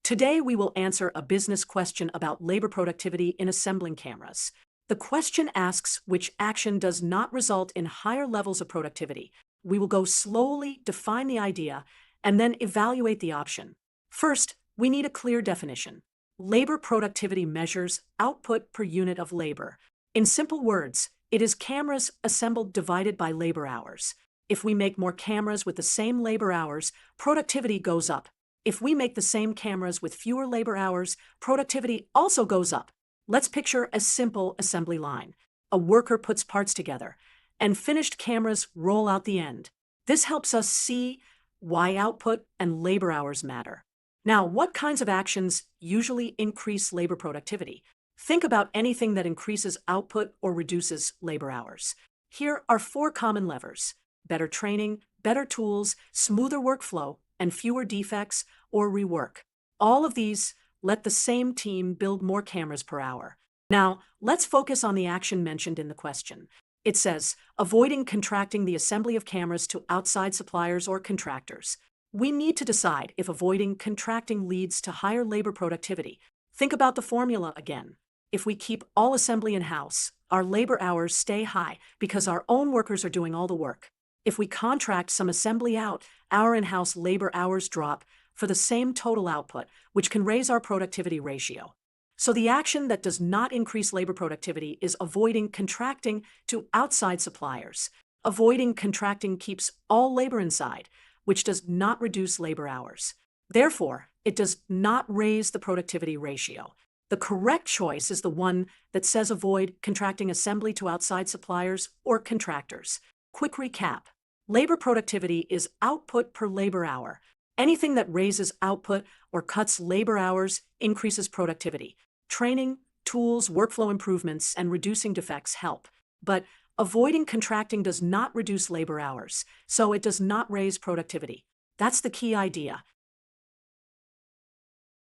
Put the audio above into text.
Today we will answer a business question about labor productivity in assembling cameras. The question asks which action does not result in higher levels of productivity. We will go slowly, define the idea, and then evaluate the option. First, we need a clear definition. Labor productivity measures output per unit of labor. In simple words, it is cameras assembled divided by labor hours. If we make more cameras with the same labor hours, productivity goes up. If we make the same cameras with fewer labor hours, productivity also goes up. Let's picture a simple assembly line. A worker puts parts together, and finished cameras roll out the end. This helps us see why output and labor hours matter. Now, what kinds of actions usually increase labor productivity? Think about anything that increases output or reduces labor hours. Here are 4 common levers: better training, better tools, smoother workflow, and fewer defects or rework. All of these let the same team build more cameras per hour. Now, let's focus on the action mentioned in the question. It says, avoiding contracting the assembly of cameras to outside suppliers or contractors. We need to decide if avoiding contracting leads to higher labor productivity. Think about the formula again. If we keep all assembly in-house, our labor hours stay high because our own workers are doing all the work. If we contract some assembly out, our in-house labor hours drop for the same total output, which can raise our productivity ratio. So the action that does not increase labor productivity is avoiding contracting to outside suppliers. Avoiding contracting keeps all labor inside, which does not reduce labor hours. Therefore, it does not raise the productivity ratio. The correct choice is the one that says avoid contracting assembly to outside suppliers or contractors. Quick recap. Labor productivity is output per labor hour. Anything that raises output or cuts labor hours increases productivity. Training, tools, workflow improvements, and reducing defects help. But avoiding contracting does not reduce labor hours, so it does not raise productivity. That's the key idea.